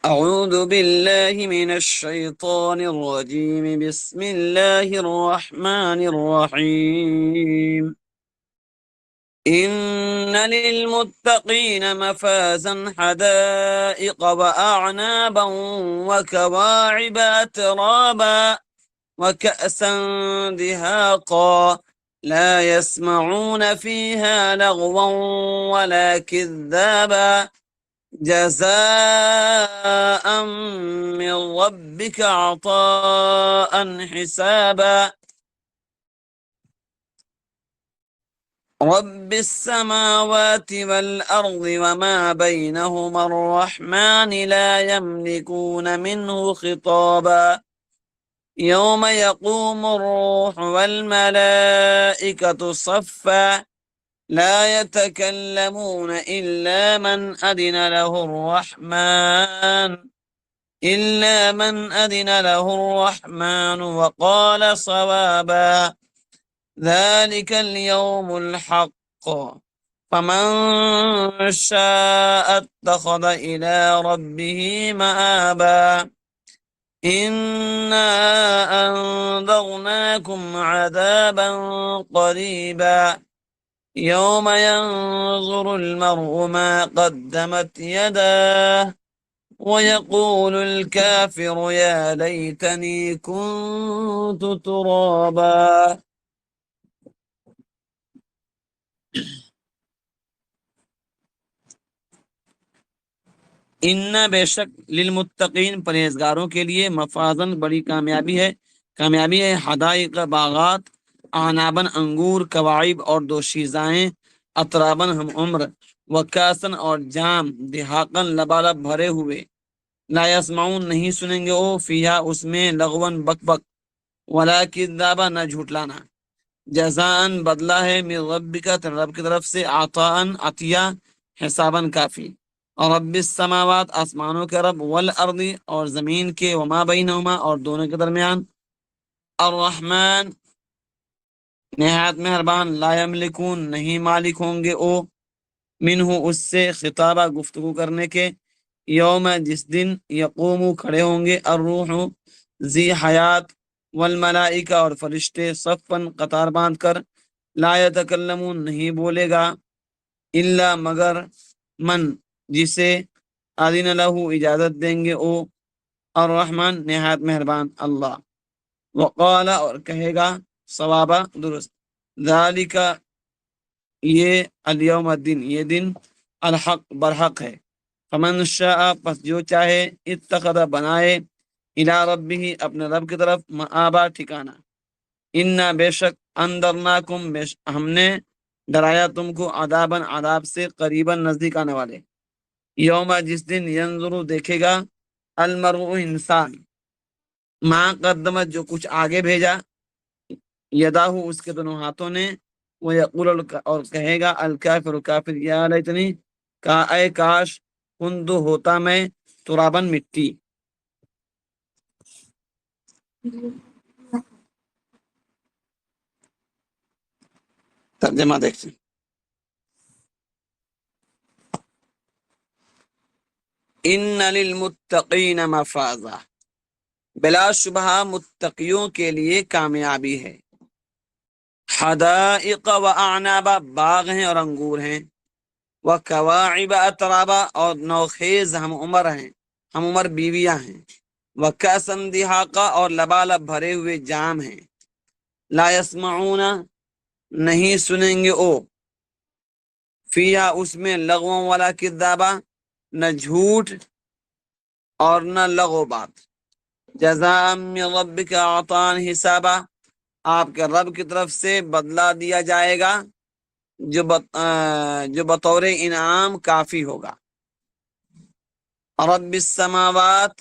أعوذ بالله من الشيطان الرجيم. بسم الله الرحمن الرحيم. إن للمتقين مفازا حدائق وأعنابا وكواعب أترابا وكأسا دهاقا لا يسمعون فيها لغوا ولا كذابا جزاء من ربك عطاء حسابا رب السماوات والأرض وما بينهما الرحمن لا يملكون منه خطابا يوم يقوم الروح والملائكة صفا لا يتكلمون إلا من أذن له الرحمن وقال صوابا ذلك اليوم الحق فمن شاء اتخذ إلى ربه مآبا إنا أنذرناكم عذابا قريبا يوم ينظر المرء ما قدمت يداه ويقول الكافر يا ليتني كنت ترابا. ان بے شک للمتقین پرہیزگاروں کے لیے مفازن بڑی کامیابی ہے حدائق باغات، اعنابن انگور، کواعب اور دوشیزائیں، اطرابن ہم عمر، وکاسن اور جام، دہاقن لبالب بھرے ہوئے، لا یسمعون نہیں سنیں گے وہ فیہا اس میں لغون بک بک، ولا کذابا نہ جھوٹلانا، جزاءن بدلہ ہے من ربک تیرے رب کی طرف سے، عطاءن عطیہ، حسابن کافی، اور رب السماوات آسمانوں کے رب، والارض اور زمین کے، وما بینہما اور دونوں کے درمیان، الرحمن نہایت مہربان، لا یملکون نہیں مالک ہوں گے او، منہ اس سے، خطابہ گفتگو کرنے کے، یوم جس دن، یقوم کھڑے ہوں گے، الروح ذی حیات، والملائکہ اور فرشتے، صفاً قطار باندھ کر، لا یتکلمون نہیں بولے گا، الا مگر، من جسے، اذن لہ اجازت دیں گے او، الرحمن نہایت مہربان اللہ، وقال اور کہے گا، صوابہ درست، ذالک یہ، الیوم الدین یہ دن، الحق برحق ہے، فمن شاء پس جو چاہے، اتخذ بنائے، الی ربہ اپنے رب کی طرف، مآبا ٹھکانہ، انا بے شک، اندرناکم ہم نے ڈرایا تم کو، عذاباً عذاب سے، قریباً نزدیک آنے والے، یوم جس دن، ینظر دیکھے گا، المرء انسان، ما قدمت جو کچھ آگے بھیجا، یداہ اس کے دونوں ہاتھوں نے، وہ یقول اور کہے گا، الکافر کافر، یا لیتنی اے کاش، کنت ہوتا میں، ترابن مٹی. ترجمہ دیکھتے ہیں. ان للمتقین مفازا، بلا شبہ متقیوں کے لیے کامیابی ہے، حدائق و اعنابا باغ ہیں اور انگور ہیں، وکواعب اترابا اور نوخیز ہم عمر بیویاں ہیں، وکاسن دہاقا اور لبالب بھرے ہوئے جام ہیں، لا یسمعون نہیں سنیں گے او، فیہا اس میں، لغوا ولا کذابا نہ جھوٹ اور نہ لغو بات، جزاء من ربک عطاء حسابا آپ کے رب کی طرف سے بدلہ دیا جائے گا جو بطور انعام کافی ہوگا، رب السماوات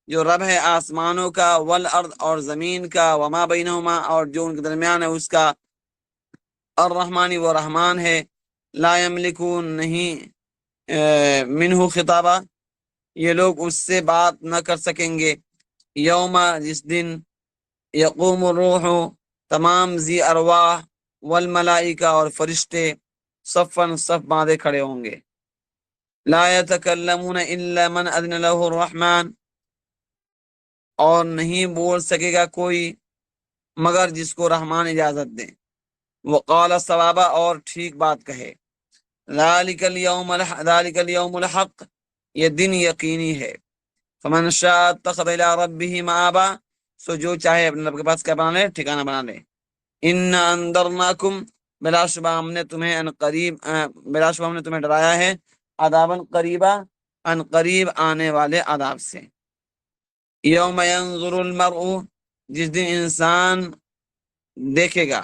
جو رب ہے آسمانوں کا، والارض اور زمین کا، وما بینہما اور جو ان کے درمیان ہے اس کا، الرحمن وہ رحمان ہے، لا یملکون نہیں منہ خطابہ یہ لوگ اس سے بات نہ کر سکیں گے، یوم جس دن، یقوم الروح تمام ذی ارواح، والملائکہ اور فرشتے، صفاً صف باندھے کھڑے ہوں گے. لا يتكلمون الا من اذن له الرحمن، اور نہیں بول سکے گا کوئی مگر جس کو رحمان اجازت دے، وقال الصواب، اور ٹھیک بات کہے، ذالک الیوم الحق، یہ دن یقینی ہے، فمن شاء اتخذ الی ربہ مآبا، سو جو چاہے اپنے رب کے پاس کیا بنا لے، ٹھکانہ بنا لے۔ ان انذرناکم، بلا شبہ ہم نے تمہیں بلا شبہ ہم نے تمہیں ڈرایا ہے، عذابا قریبا، ان قریب آنے والے عذاب سے۔ یوم ینظر المرء، جس دن انسان دیکھے گا،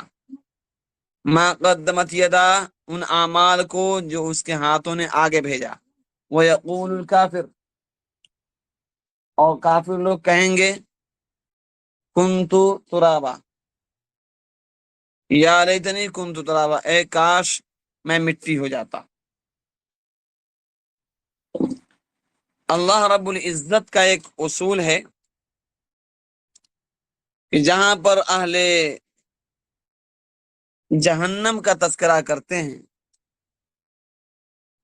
ما قدمت یدا، ان اعمال کو جو اس کے ہاتھوں نے آگے بھیجا، ویقول الکافر، اور کافر لوگ کہیں گے، کنتو ترابا، یا لیتنی کنتو ترابا، اے کاش میں مٹی ہو جاتا۔ اللہ رب العزت کا ایک اصول ہے کہ جہاں پر اہل جہنم کا تذکرہ کرتے ہیں،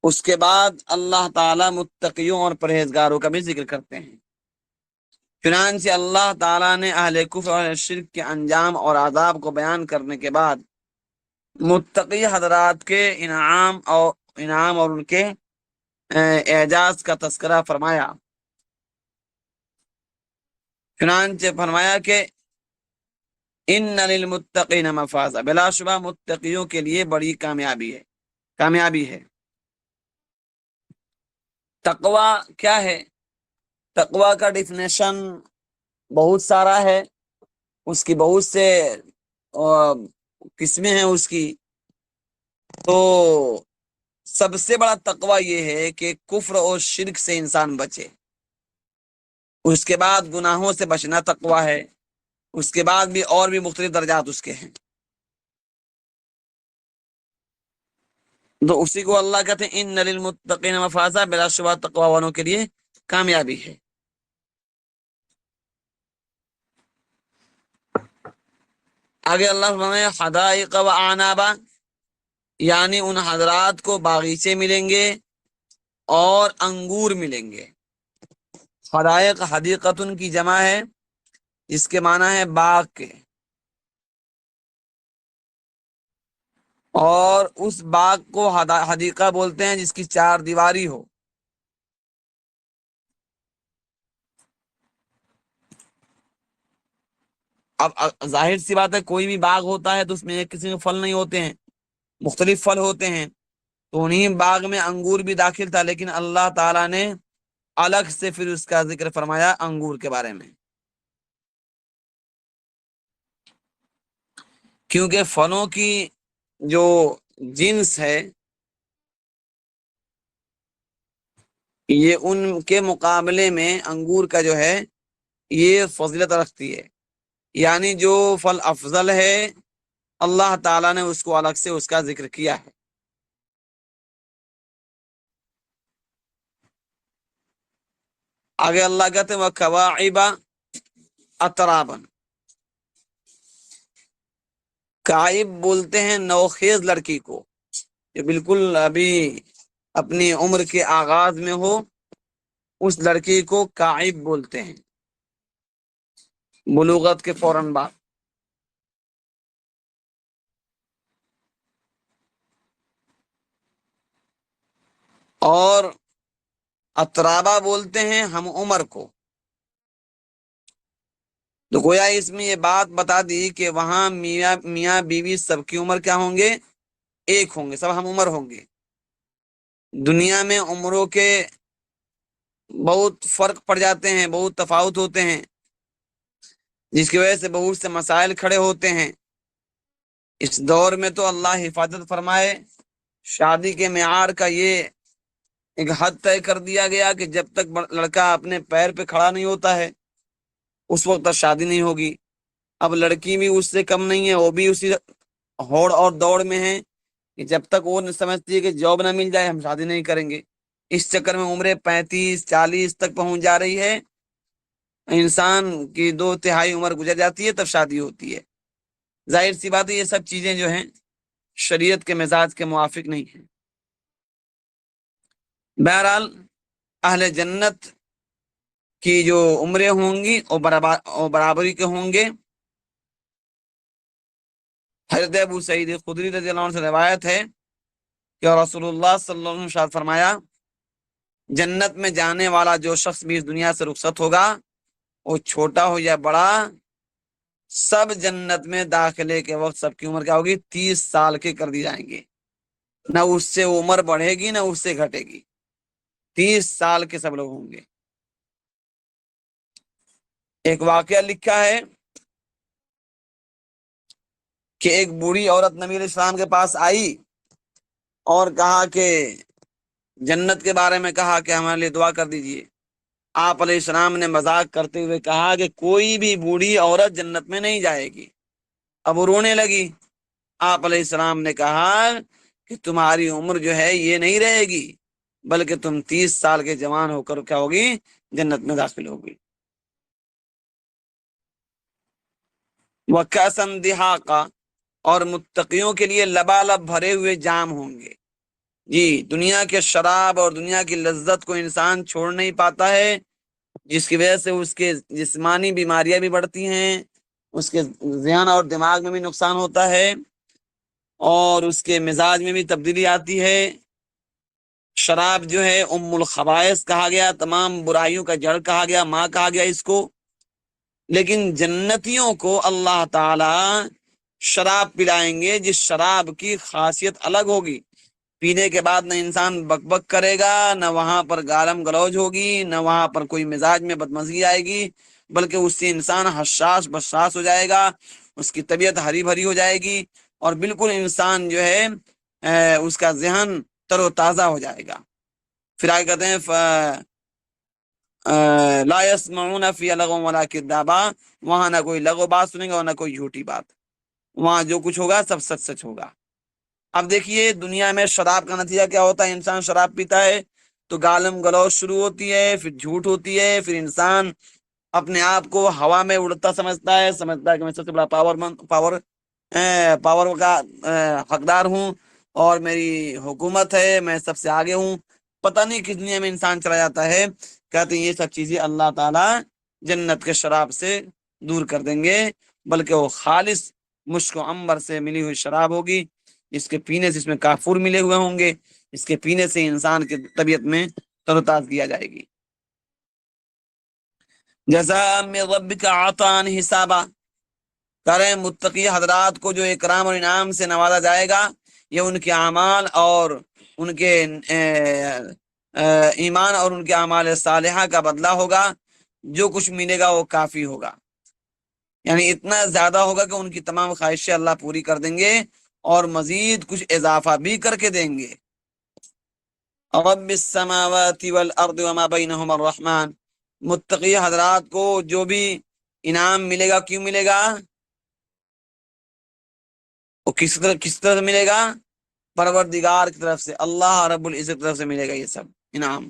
اس کے بعد اللہ تعالی متقیوں اور پرہیزگاروں کا بھی ذکر کرتے ہیں۔ چنانچہ اللہ تعالیٰ نے اہل کفر اور شرک کے انجام اور عذاب کو بیان کرنے کے بعد متقی حضرات کے انعام اور ان کے اعجاز کا تذکرہ فرمایا۔ چنانچہ فرمایا کہ ان للمتقین مفازا، بلا شبہ متقیوں کے لیے بڑی کامیابی ہے۔ تقوی کیا ہے؟ تقوی کا ڈیفینیشن بہت سارا ہے، اس کی بہت سے قسمیں ہیں اس کی۔ تو سب سے بڑا تقوی یہ ہے کہ کفر اور شرک سے انسان بچے، اس کے بعد گناہوں سے بچنا تقوی ہے، اس کے بعد بھی اور بھی مختلف درجات اس کے ہیں۔ تو اسی کو اللہ کہتے ہیں ان للمتقین مفازا، بلا شبہ تقوی والوں کے لیے کامیابی ہے۔ آگے اللہ فرمایا حدائق و اعنابا، یعنی ان حضرات کو باغیچے ملیں گے اور انگور ملیں گے۔ حدائق حدیقتن کی جمع ہے، جس کے معنی ہے باغ کے، اور اس باغ کو حدیقہ بولتے ہیں جس کی چار دیواری ہو۔ اب ظاہر سی بات ہے، کوئی بھی باغ ہوتا ہے تو اس میں ایک قسم کے پھل نہیں ہوتے ہیں، مختلف پھل ہوتے ہیں، تو انہیں باغ میں انگور بھی داخل تھا، لیکن اللہ تعالیٰ نے الگ سے پھر اس کا ذکر فرمایا انگور کے بارے میں، کیونکہ پھلوں کی جو جنس ہے یہ ان کے مقابلے میں انگور کا جو ہے یہ فضیلت رکھتی ہے، یعنی جو پھل افضل ہے اللہ تعالیٰ نے اس کو الگ سے اس کا ذکر کیا ہے۔ آگے اللہ کہتے ہیں وَكَوَاعِبَ أَتْرَابًا، کائب بولتے ہیں نوخیز لڑکی کو، جو بالکل ابھی اپنی عمر کے آغاز میں ہو، اس لڑکی کو کائب بولتے ہیں، بلوغت کے فوراً بعد۔ اور اترابا بولتے ہیں ہم عمر کو۔ تو گویا اس میں یہ بات بتا دی کہ وہاں میاں بیوی سب کی عمر کیا ہوں گے، ایک ہوں گے، سب ہم عمر ہوں گے۔ دنیا میں عمروں کے بہت فرق پڑ جاتے ہیں، بہت تفاوت ہوتے ہیں، جس کی وجہ سے بہت سے مسائل کھڑے ہوتے ہیں۔ اس دور میں تو اللہ حفاظت فرمائے، شادی کے معیار کا یہ ایک حد طے کر دیا گیا کہ جب تک لڑکا اپنے پیر پہ کھڑا نہیں ہوتا ہے اس وقت تک شادی نہیں ہوگی۔ اب لڑکی بھی اس سے کم نہیں ہے، وہ بھی اسی ہوڑ اور دوڑ میں ہے کہ جب تک وہ سمجھتی ہے کہ جاب نہ مل جائے ہم شادی نہیں کریں گے۔ اس چکر میں عمریں 35-40 تک پہنچ جا رہی ہے، انسان کی 2/3 عمر گزر جاتی ہے تب شادی ہوتی ہے۔ ظاہر سی بات ہے یہ سب چیزیں جو ہیں شریعت کے مزاج کے موافق نہیں ہیں۔ بہرحال اہل جنت کی جو عمریں ہوں گی اور برابری کے ہوں گے. حضرت ابو سعید خدری رضی اللہ عنہ سے روایت ہے کہ رسول اللہ صلی اللہ علیہ وسلم نے ارشاد فرمایا جنت میں جانے والا جو شخص بھی اس دنیا سے رخصت ہوگا وہ چھوٹا ہو یا بڑا سب جنت میں داخلے کے وقت سب کی عمر کیا ہوگی 30 سال کے کر دی جائیں گے. نہ اس سے عمر بڑھے گی نہ اس سے گھٹے گی. 30 سال کے سب لوگ ہوں گے. ایک واقعہ لکھا ہے کہ ایک بوڑھی عورت نبی علیہ السلام کے پاس آئی اور کہا کہ جنت کے بارے میں کہا کہ ہمارے لیے دعا کر دیجئے. آپ علیہ السلام نے مذاق کرتے ہوئے کہا کہ کوئی بھی بوڑھی عورت جنت میں نہیں جائے گی. اب وہ رونے لگی. آپ علیہ السلام نے کہا کہ تمہاری عمر جو ہے یہ نہیں رہے گی بلکہ تم 30 سال کے جوان ہو کر کیا ہوگی جنت میں داخل ہوگی. وَكَأْسًا دِحَاقًا اور متقیوں کے لیے لبالب بھرے ہوئے جام ہوں گے. جی دنیا کے شراب اور دنیا کی لذت کو انسان چھوڑ نہیں پاتا ہے جس کی وجہ سے اس کے جسمانی بیماریاں بھی بڑھتی ہیں, اس کے ذہن اور دماغ میں بھی نقصان ہوتا ہے اور اس کے مزاج میں بھی تبدیلی آتی ہے. شراب جو ہے ام الخبائث کہا گیا, تمام برائیوں کا جڑ کہا گیا, ماں کہا گیا اس کو. لیکن جنتیوں کو اللہ تعالی شراب پلائیں گے جس شراب کی خاصیت الگ ہوگی. پینے کے بعد نہ انسان بک بک کرے گا, نہ وہاں پر گالم گلوج ہوگی, نہ وہاں پر کوئی مزاج میں بدمزگی آئے گی, بلکہ اس سے انسان حساس بساس ہو جائے گا, اس کی طبیعت ہری بھری ہو جائے گی اور بالکل انسان جو ہے اس کا ذہن تر و تازہ ہو جائے گا. پھر آگے کہتے ہیں لا يسمعون فيها لغوا ولا كذابا, وہاں نہ کوئی لغو بات سنیں گے اور نہ کوئی جھوٹی بات. وہاں جو کچھ ہوگا سب سچ سچ ہوگا. اب دیکھیے دنیا میں شراب کا نتیجہ کیا ہوتا ہے. انسان شراب پیتا ہے تو گالم گلوچ شروع ہوتی ہے, پھر جھوٹ ہوتی ہے, پھر انسان اپنے آپ کو ہوا میں اڑتا سمجھتا ہے کہ میں سب سے بڑا پاور کا حقدار ہوں اور میری حکومت ہے, میں سب سے آگے ہوں. پتہ نہیں کس دنیا میں انسان چلا جاتا ہے. کہتے ہیں یہ سب چیزیں اللہ تعالی جنت کے شراب سے دور کر دیں گے, بلکہ وہ خالص مشک و عنبر سے ملی ہوئی شراب ہوگی. اس کے پینے سے اس میں کافور ملے ہوئے ہوں گے, اس کے پینے سے انسان کی طبیعت میں تر و تازگی آ جائے گی. جزاء من ربک عطاء حسابا, کریں متقی حضرات کو جو اکرام اور انعام سے نوازا جائے گا یہ ان کے اعمال اور ان کے ایمان اور ان کے اعمال صالحہ کا بدلہ ہوگا. جو کچھ ملے گا وہ کافی ہوگا, یعنی اتنا زیادہ ہوگا کہ ان کی تمام خواہشیں اللہ پوری کر دیں گے اور مزید کچھ اضافہ بھی کر کے دیں گے. رب السماوات والارض وما بینہما الرحمن, متقی حضرات کو جو بھی انعام ملے گا کیوں ملے گا, وہ کس طرح سے ملے گا, پروردگار کی طرف سے, اللہ رب العزت کی طرف سے ملے گا یہ سب انعام.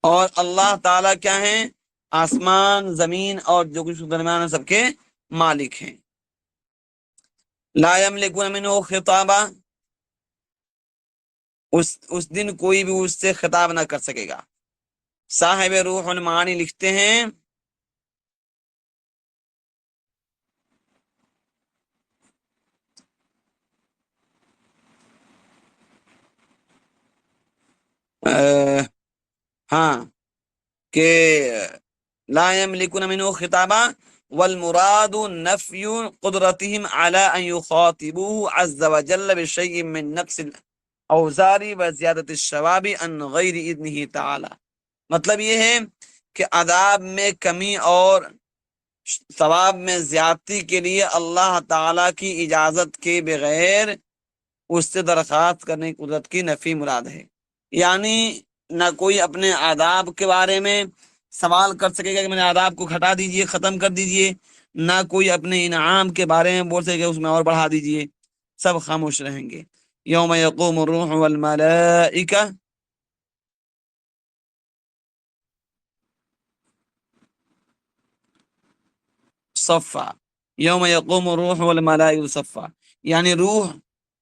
اور اللہ تعالیٰ کیا ہیں, آسمان زمین اور جو کچھ درمیان سب کے مالک ہیں. لا یملکون منہ خطابا, اس دن کوئی بھی اس سے خطاب نہ کر سکے گا. صاحب روح المعانی لکھتے ہیں ہاں کہ لا یملکون منہ خطابا والمراد نفی قدرتهم على ان يخاطبوه عز وجل بشيء من نقص الاوزار وزیادت الشواب عن غیر اذنه تعالی. مطلب یہ ہے کہ عذاب میں کمی اور ثواب میں زیادتی کے لیے اللہ تعالی کی اجازت کے بغیر اس سے درخواست کرنے کی قدرت کی نفی مراد ہے. یعنی نہ کوئی اپنے آداب کے بارے میں سوال کر سکے گا کہ میں نے آداب کو گھٹا دیجئے, ختم کر دیجئے, نہ کوئی اپنے انعام کے بارے میں بول سکے گا اس میں اور بڑھا دیجئے, سب خاموش رہیں گے. یوم یقوم الروح والملائکہ, صفا یوم یقوم الروح والملائکۃ صفا، یعنی روح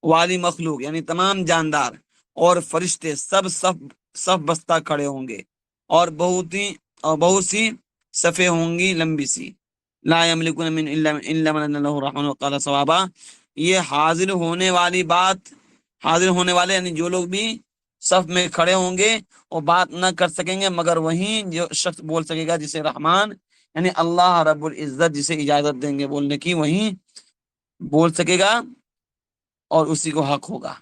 والی مخلوق یعنی تمام جاندار اور فرشتے سب صف صف بستہ کھڑے ہوں گے، اور بہت سی صفیں ہوں گی لمبی سی۔ لا یملکون من الا من له الرحمن وقال صوابا، یہ حاضر ہونے والے یعنی جو لوگ بھی صف میں کھڑے ہوں گے وہ بات نہ کر سکیں گے مگر وہی جو شخص بول سکے گا جسے رحمان یعنی اللہ رب العزت جسے اجازت دیں گے بولنے کی، وہی بول سکے گا اور اسی کو حق ہوگا۔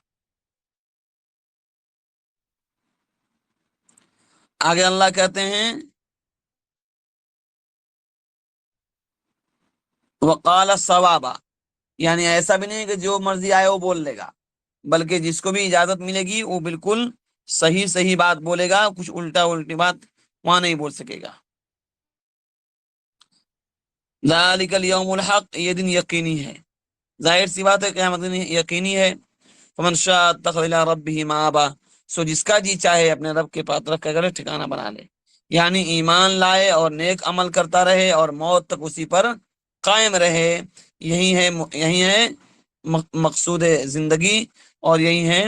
آگے اللہ کہتے ہیں وقال ثوابا، یعنی ایسا بھی نہیں کہ جو مرضی آئے وہ بول لے گا، بلکہ جس کو بھی اجازت ملے گی وہ بالکل صحیح بات بولے گا، کچھ الٹی بات وہاں نہیں بول سکے گا۔ ذالک الیوم الحق، یہ دن یقینی ہے، ظاہر سی بات ہے قیامت دن یقینی ہے۔ فمن شاء اتخذ الی ربہ مآبا، سو جس کا جی چاہے اپنے رب کے پاس رکھ کر ٹھکانہ بنا لے، یعنی ایمان لائے اور نیک عمل کرتا رہے اور موت تک اسی پر قائم رہے، یہی ہے مقصود زندگی، اور یہی ہے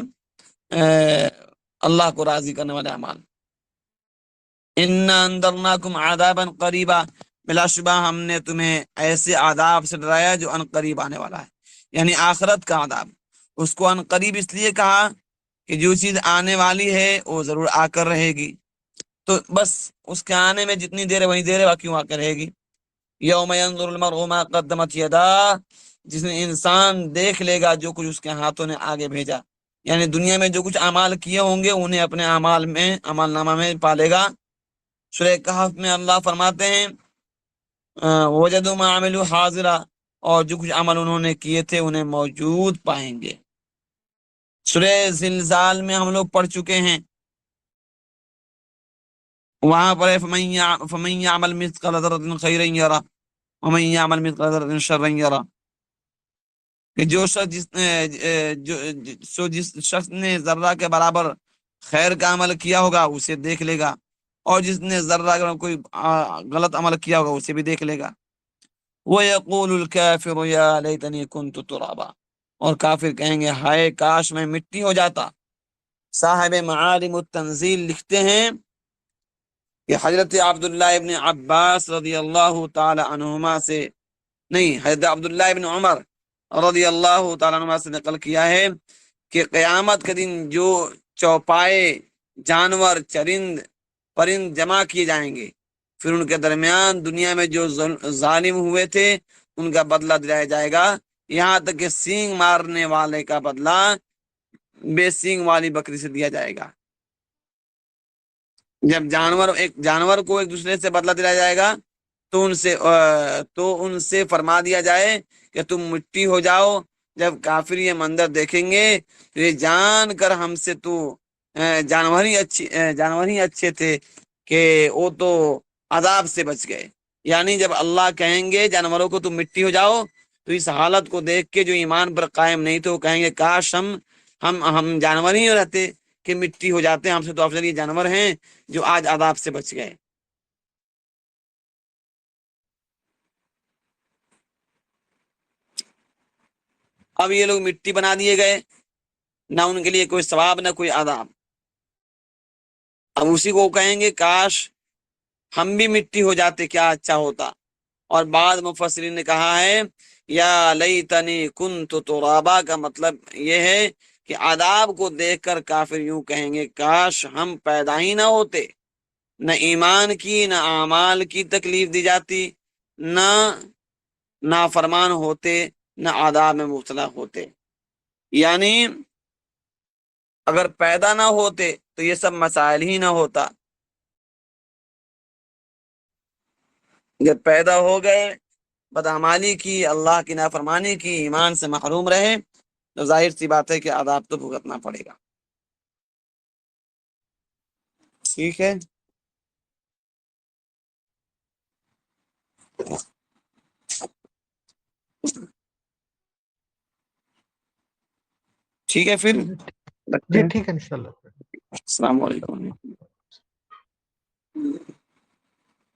اللہ کو راضی کرنے والے اعمال۔ انا انذرناکم عذابا قریبا، بلا شبہ ہم نے تمہیں ایسے عذاب سے ڈرایا جو ان قریب آنے والا ہے، یعنی آخرت کا عذاب۔ اس کو ان قریب اس لیے کہا کہ جو چیز آنے والی ہے وہ ضرور آ کر رہے گی، تو بس اس کے آنے میں جتنی دیر ہے وہی دیر ہے، باقی وہ آ کر رہے گی۔ یوم ینظر المرء ما قدمت یداہ، جس میں انسان دیکھ لے گا جو کچھ اس کے ہاتھوں نے آگے بھیجا، یعنی دنیا میں جو کچھ اعمال کیے ہوں گے انہیں اپنے اعمال نامہ میں پالے گا۔ سورہ کہف میں اللہ فرماتے ہیں وجدوا ما عملوا حاضرا، اور جو کچھ عمل انہوں نے کیے تھے انہیں موجود پائیں گے۔ سورہ زلزال میں ہم لوگ پڑھ چکے ہیں، وہاں پر فمن يعمل مثقال ذرة خيرا يره ومن يعمل مثقال ذرة شرا يره، کہ جس شخص نے ذرہ کے برابر خیر کا عمل کیا ہوگا اسے دیکھ لے گا، اور جس نے ذرہ کا کوئی غلط عمل کیا ہوگا اسے بھی دیکھ لے گا۔ وَيَقُولُ الْكَافِرُ يَا لَيْتَنِي كُنْتُ تُرَابًا، اور کافر کہیں گے ہائے کاش میں مٹی ہو جاتا۔ صاحب معالم التنزیل لکھتے ہیں کہ حضرت عبداللہ ابن عباس رضی اللہ تعالی عنہما سے نہیں، حضرت عبداللہ ابن عمر رضی اللہ تعالی عنہما سے نقل کیا ہے کہ قیامت کے دن جو چوپائے جانور چرند پرند جمع کیے جائیں گے، پھر ان کے درمیان دنیا میں جو ظالم ہوئے تھے ان کا بدلہ دلایا جائے گا، یہاں تک کہ سینگ مارنے والے کا بدلہ بے سینگ والی بکری سے دیا جائے گا۔ جب ایک جانور کو ایک دوسرے سے بدلہ دلایا جائے گا تو ان سے فرما دیا جائے کہ تم مٹی ہو جاؤ۔ جب کافر یہ منظر دیکھیں گے تو یہ جان کر ہم سے تو جانور ہی اچھے تھے کہ وہ تو عذاب سے بچ گئے، یعنی جب اللہ کہیں گے جانوروں کو تم مٹی ہو جاؤ تو اس حالت کو دیکھ کے جو ایمان پر قائم نہیں تھے وہ کہیں گے کاش ہم جانور ہی رہتے کہ مٹی ہو جاتے، ہم سے تو افضل یہ جانور ہیں جو آج عذاب سے بچ گئے۔ اب یہ لوگ مٹی بنا دیے گئے، نہ ان کے لیے کوئی ثواب نہ کوئی عذاب۔ اب اسی کو کہیں گے کاش ہم بھی مٹی ہو جاتے کیا اچھا ہوتا۔ اور بعض مفسرین نے کہا ہے یا لیتنی کنت ترابا کا مطلب یہ ہے کہ عذاب کو دیکھ کر کافر یوں کہیں گے کاش ہم پیدا ہی نہ ہوتے، نہ ایمان کی نہ اعمال کی تکلیف دی جاتی، نہ نافرمان ہوتے، نہ عذاب میں مبتلا ہوتے۔ یعنی اگر پیدا نہ ہوتے تو یہ سب مسائل ہی نہ ہوتا، جب پیدا ہو گئے بدعمالی کی، اللہ کی نافرمانی کی، ایمان سے محروم رہے تو ظاہر سی بات ہے کہ عذاب تو بھگتنا پڑے گا۔ ٹھیک ہے، ٹھیک ہے پھر رکھتے جی ہیں۔ ٹھیک ہے انشاءاللہ۔ السلام علیکم۔